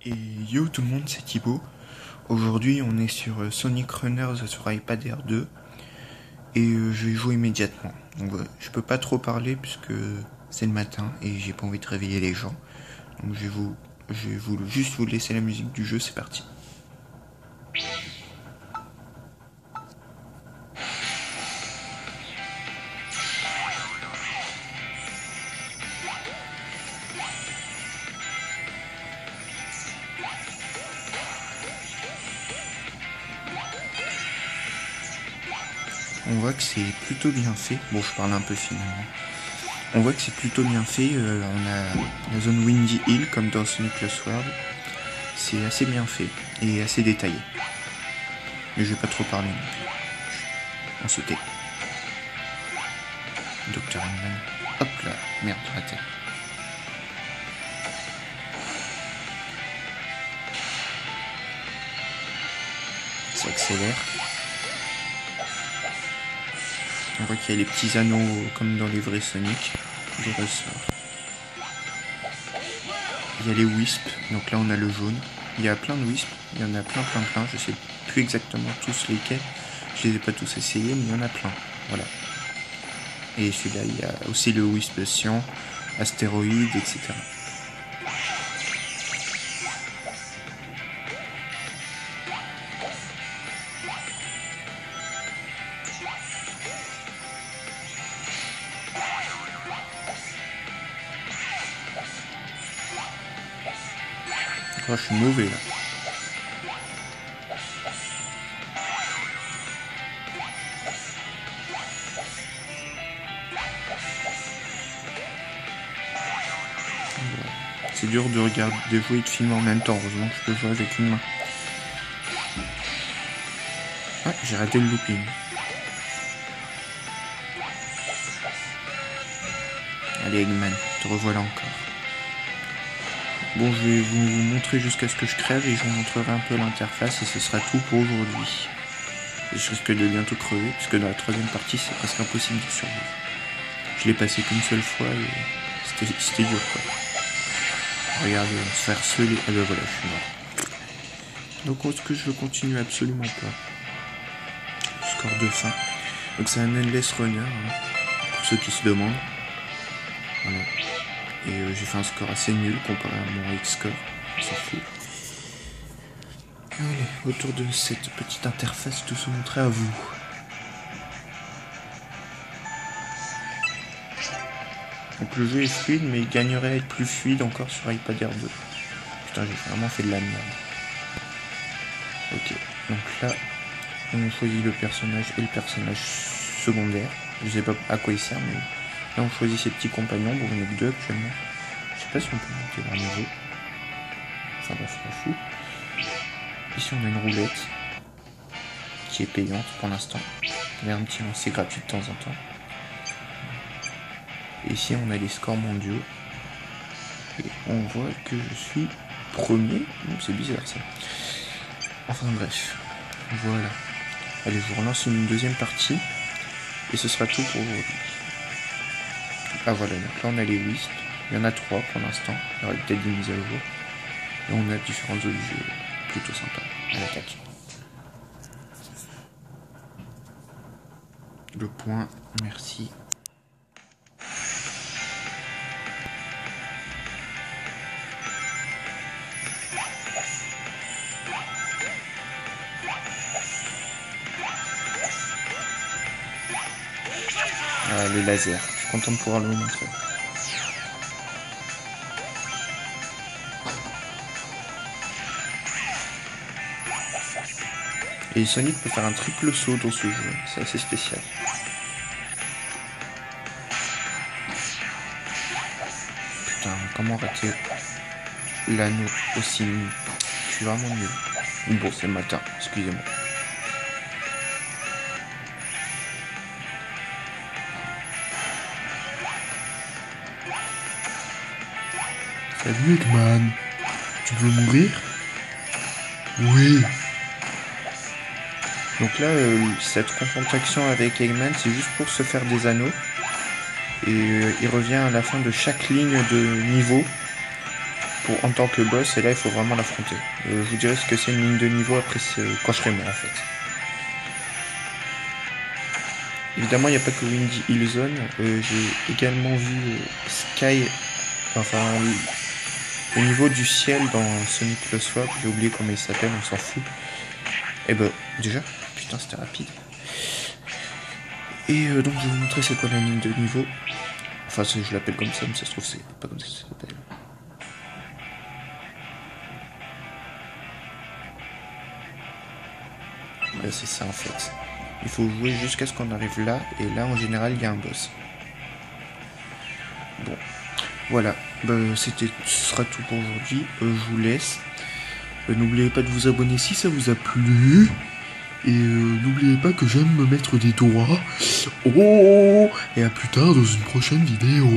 Et yo tout le monde, c'est Thibaut. Aujourd'hui on est sur Sonic Runners sur iPad Air 2 et je vais jouer immédiatement. Donc je peux pas trop parler puisque c'est le matin et j'ai pas envie de réveiller les gens. Donc je vais juste vous laisser la musique du jeu, c'est parti. On voit que c'est plutôt bien fait. Bon, je parle un peu finalement. On voit que c'est plutôt bien fait. On a la zone Windy Hill comme dans Sonic Lost World. C'est assez bien fait et assez détaillé. Mais je vais pas trop parler non plus. On se tait. Dr. Eggman. Hop là. Merde, raté. Ça accélère. On voit qu'il y a les petits anneaux comme dans les vrais Sonic de ressort. Il y a les Wisps, donc là on a le jaune. Il y a plein de Wisps, il y en a plein. Je sais plus exactement tous lesquels. Je les ai pas tous essayés, mais il y en a plein. Voilà. Et celui-là, il y a aussi le Wisp Cyan, Astéroïde, etc. Oh, je suis mauvais là. C'est dur de regarder, de jouer et de filmer en même temps. Heureusement que je peux jouer avec une main. Ah, j'ai raté le looping. Allez Eggman, te revoilà encore. Bon, je vais vous montrer jusqu'à ce que je crève et je vous montrerai un peu l'interface et ce sera tout pour aujourd'hui. Je risque de bientôt crever puisque dans la troisième partie c'est presque impossible de survivre. Je l'ai passé qu'une seule fois et c'était dur quoi. Regardez, on se fait harceler. Ah ben voilà, je suis mort. Donc est-ce que je veux continuer? Absolument pas. Score de fin. Donc c'est un endless runner, hein, pour ceux qui se demandent. Voilà. Et j'ai fait un score assez nul comparé à mon X-score. On s'en fout. Allez, autour de cette petite interface, tout se montrer à vous. Donc le jeu est fluide, mais il gagnerait à être plus fluide encore sur iPad Air 2. Putain, j'ai vraiment fait de la merde. Ok, donc là, on choisit le personnage et le personnage secondaire. Je sais pas à quoi il sert, mais là on choisit ses petits compagnons. Bon, on est que deux actuellement. Je sais pas si on peut monter leur niveau. Enfin bref, on s'en fout. Ici on a une roulette qui est payante pour l'instant. Il y a un petit lancer gratuit de temps en temps. Et ici on a les scores mondiaux. Et on voit que je suis premier. C'est bizarre ça. Enfin bref. Voilà. Allez, je vous relance une deuxième partie. Et ce sera tout pour aujourd'hui. Ah voilà, donc là on a les Wisps. Il y en a 3 pour l'instant. Il y aura peut-être des mises à jour. Et on a différents objets plutôt sympas. À l'attaque. Le point, merci. Ah, les lasers. Je suis content de pouvoir le montrer. Et Sonic peut faire un triple saut dans ce jeu, c'est assez spécial. Putain, comment rater l'anneau aussi nul? Je suis vraiment nul. Bon, c'est le matin, excusez-moi. Salut Eggman, tu veux mourir? Oui. Donc là, cette confrontation avec Eggman, c'est juste pour se faire des anneaux. Et il revient à la fin de chaque ligne de niveau. en tant que boss, et là il faut vraiment l'affronter. Je vous dirai ce que c'est une ligne de niveau après quand je serai mort en fait. Évidemment il n'y a pas que Windy Hill Zone, j'ai également vu Sky, enfin le niveau du ciel dans Sonic Lost World, j'ai oublié comment il s'appelle, on s'en fout. Et bah déjà, putain c'était rapide. Et donc je vais vous montrer c'est quoi la ligne de niveau. Enfin je l'appelle comme ça, mais ça se trouve c'est pas comme ça que ça s'appelle. C'est ça en fait. Il faut jouer jusqu'à ce qu'on arrive là, et là en général il y a un boss. Bon, voilà, ce sera tout pour aujourd'hui, je vous laisse. N'oubliez pas de vous abonner si ça vous a plu. Et n'oubliez pas que j'aime me mettre des doigts. Oh, et à plus tard dans une prochaine vidéo.